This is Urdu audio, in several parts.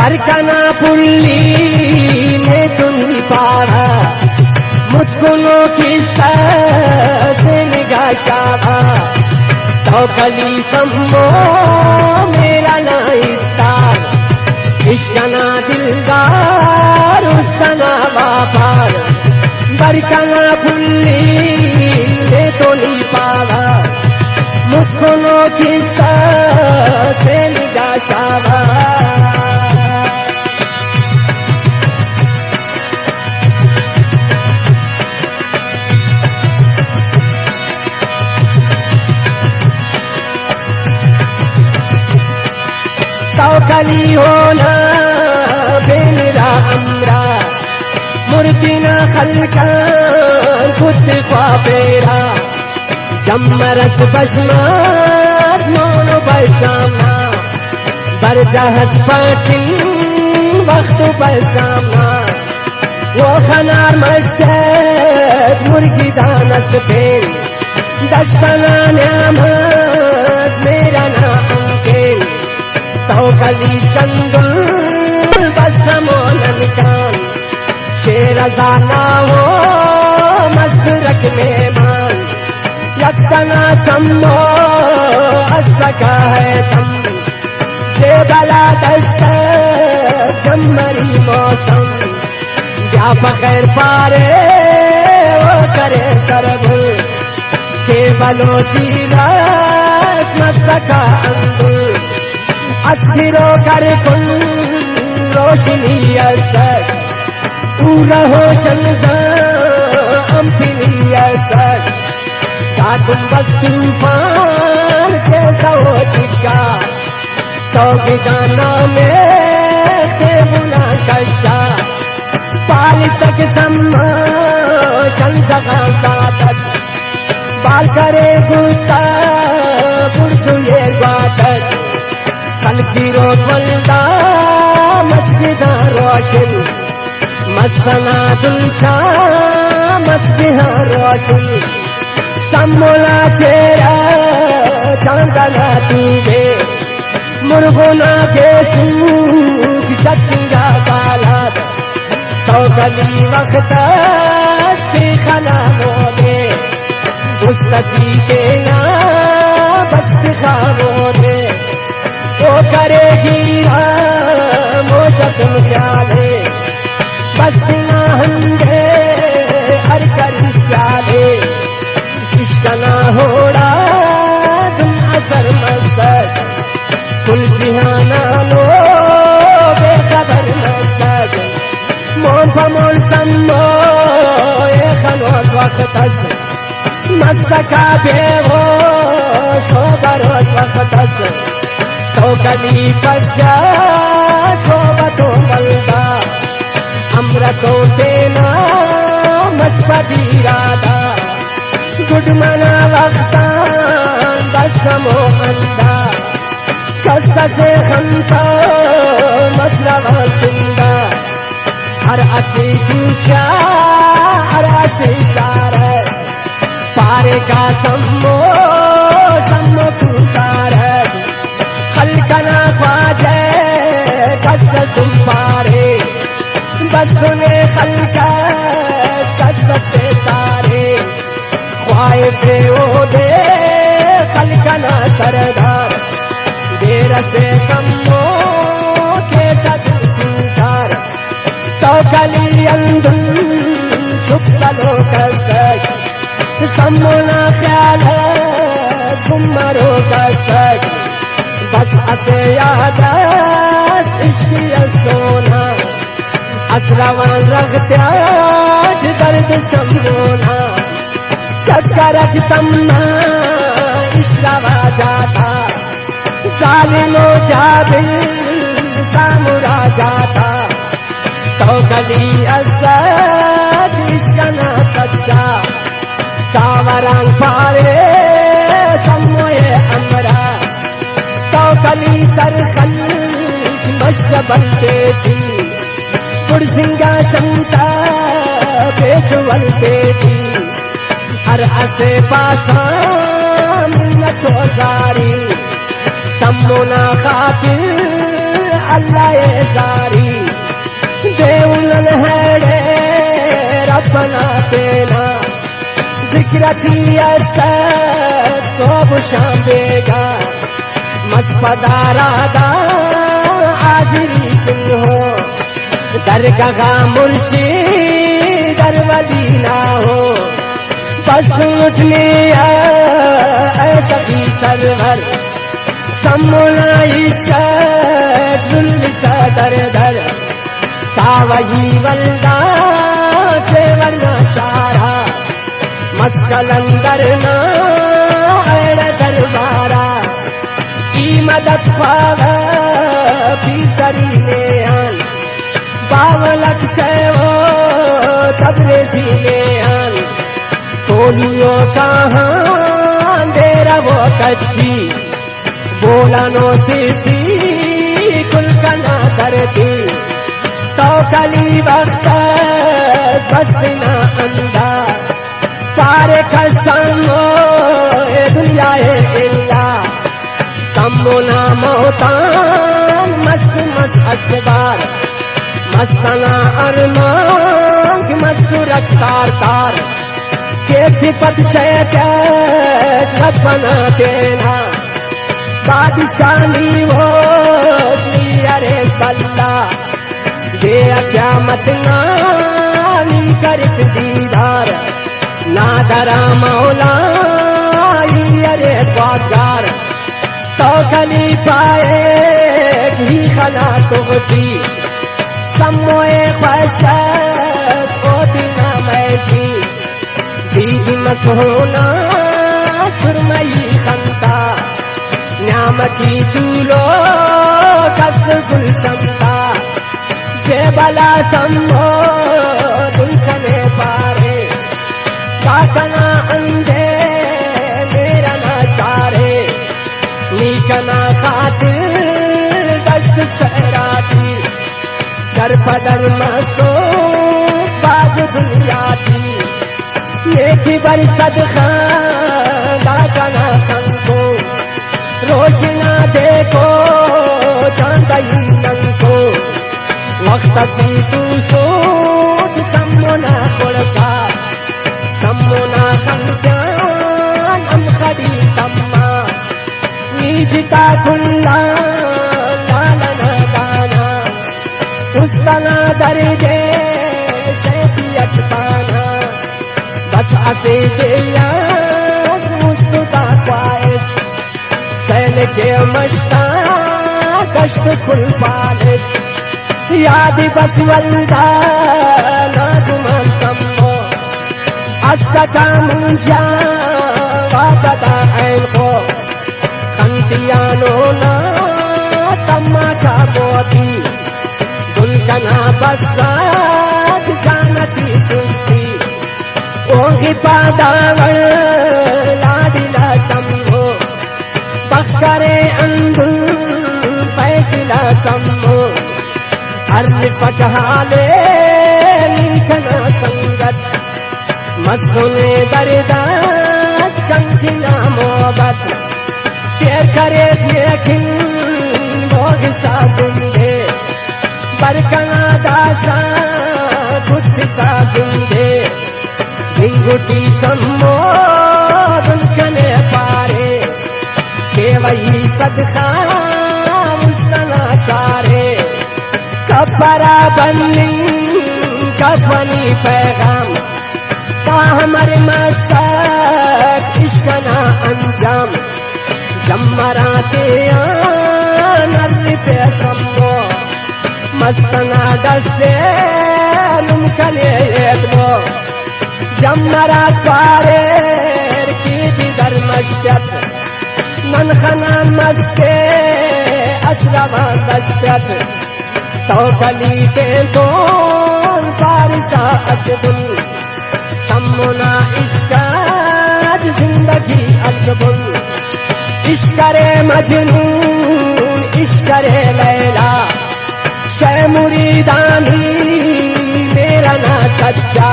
برکنا پلی میں تمہیں پارا متکنوں کی سے نگاہ شابا تو کلی سمو میرا نائستار عشقنا دلدار استنا باپار برکنا پلی میں تمہیں پارا متکنوں کی سے نگاہ شابا توکلی ہونا بے میرا امرا مردنا خلقا خود خوابیرا جمرت بشمات مونو بشامنا برجہت پاکن وقت بشامنا وہ خنار مشتد مرگی دانت پین دستنا نعمت میرا نامکین توکلی سندل بسمولن کان شیرزانا ہو مزرک میمان یکتنا سمو اسکا ہے تم زیبلا دست جمری موسم جا بغیر پارے وہ کرے سربل کے بلوچی رات مسکا اندل اسگرو کر کن روشنی اثر او رہو شنزا امپنی اثر کاتم بس طوفان کیسا ہو چکا تو بدانا میں بنا کشا پال تک سما شنزا ساتت بال کرے گوتا برسوئے گواتت خلقی روز ولدہ مسجدہ روشن مسنا دلچا مسجدہ روشن سمولا چیرا چاندنا توبے مرغنا کے سوک شکنگا بالات توکلی وقت خلا مونے مستقی دینا بس خامونے وہ کرے گیرا موشکم خیالے بس دینا ہنگے ہر کری سیالے عشقنا ہوڑا دن اثر مصر کل جہانا لو بے خبر مصر مون پمون سمو اے خنوز وقت اس مستکا بے وہ صوبر وقت اس توکلی پجا صوبتو ملدا امرتو تینا مسفدی رادا گڈمنا وقتان بسمو اندا قصہ سے خمتا مسلوہ زندہ ہر اسی پوچھا ہر اسی شارت پارے کا سمو سمو پوتارت خلقنا خواجہ قصہ تم پارے بس سنے خلقت قصہ سے سارے خواہد او دے خلقنا سردار دیر سے سمو کے صدر پوتار توکلی اندن چھپ سلو کر سک سمونا خیالت گمرو کر سک بس اسے یادت عشقی سونا اسروان رغتیاج درد سمونا چکرج تمنا اشروا جاتا ظالم و جابر سامرا جاتا توکلی اسد عشقنا سچا کاوران پارے سموئے امرا توکلی سرخل مشبل دیتی پرسنگا شمتا پیچول دیتی ہر اسے پاسا منت و زاری سمونا خاطر اللہ زاری دیولن ہے ربنا تینا ذکر کی اثر صوب شام دے گا مسپدارا دا آدری کن ہو درگاہ مرشی در ولی نہ ہو بس اٹھ لیا اے سبھی سرور سمونا عشق دل صدر در کاوہی ولدہ سے ورنہ شارا مسکلندر نا ایر دربارا کی مدد پاگا پی سری نیان باولک سے وہ تبریزی نیان تولیوں کہاں دیرہ وہ کچھی بولا نو سیتی کل کنا کرتی تو کلی وقت بسنا اندہ پارے قسم اے دنیا اللہ سمونا موتان مست مست اشبار مستنا ارمان مست رکھتار تار کے صفت شیطان ربنا دینا بادشاہی وہ ارے اللہ دے قیامت نانی کرت دیدار نادرا مولا ارے پاکار تو کلی پائے بھی خلا توتی سموئے خوشت او دینا میں دید مسہونا سرمئی خنتا نعمتی دولو کس گل شمتا زیبلا سمو دلکنے پارے کاکنا اندے میرا ناشارے نیکنا خاطر دشت سہراتی در پدر مسو باز دنیا تھی نیکی بر صدقہ داکنا سنکو روشنا دیکھو چاندئی نن کو وقت سی تو سوچ سمونا پڑکا سمونا کمجان ام خدی تمّا نیجتا کھلا لالنا دانا استنا درجے شیفیت پانا بس اسے دیا مستقا خواہش سین کے مشتا کشت کھل پالس یاد بس ولدہ ناجمان سمو اسکا منجا وابدہ این کو خندیانو نا تماٹا بوتی دلکنا بسات جانتی سنتی اونگی پاداور لادلا سمو بخکرے اندل پیسلا سمو ارن پٹھالے نیکنا سنگت مسنے درداس کنکنا محبت تیر کرے لیکن بوگ سا زندے برکنا داسا کچھ سا زندے گھنگوٹی سمو دلکنے پارے کہ وہی صدقہ مستنا شارے کپرا بنن کفنی پیغام ہمارے مساک عشقنا انجام جمراتے نرمی پہ سمو مستنا دستے ممکن ایدمو جمرات پارے کی دیگر مشکت ننخنان مستے اسلام دشکت تو کلی دون پارسا اسدن سمونا عشقات زندگی اکبر عشقر مجنون عشقر لیلا شے مریدانی میرا نا سچا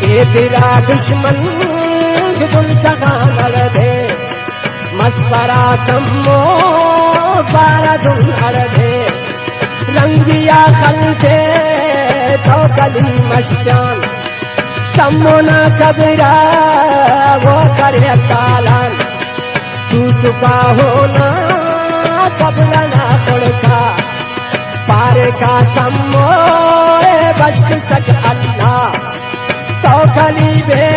اے تیرا دشمن دل شگا مردے مسفرا سمو بارا دل اردے رنگیا خلتے تو گلی مستان سمونا کبرا وہ کرے تالان تو چھپا ہونا قبل نہ پڑتا پار کا سمو بس سک اللہ تو گلی بے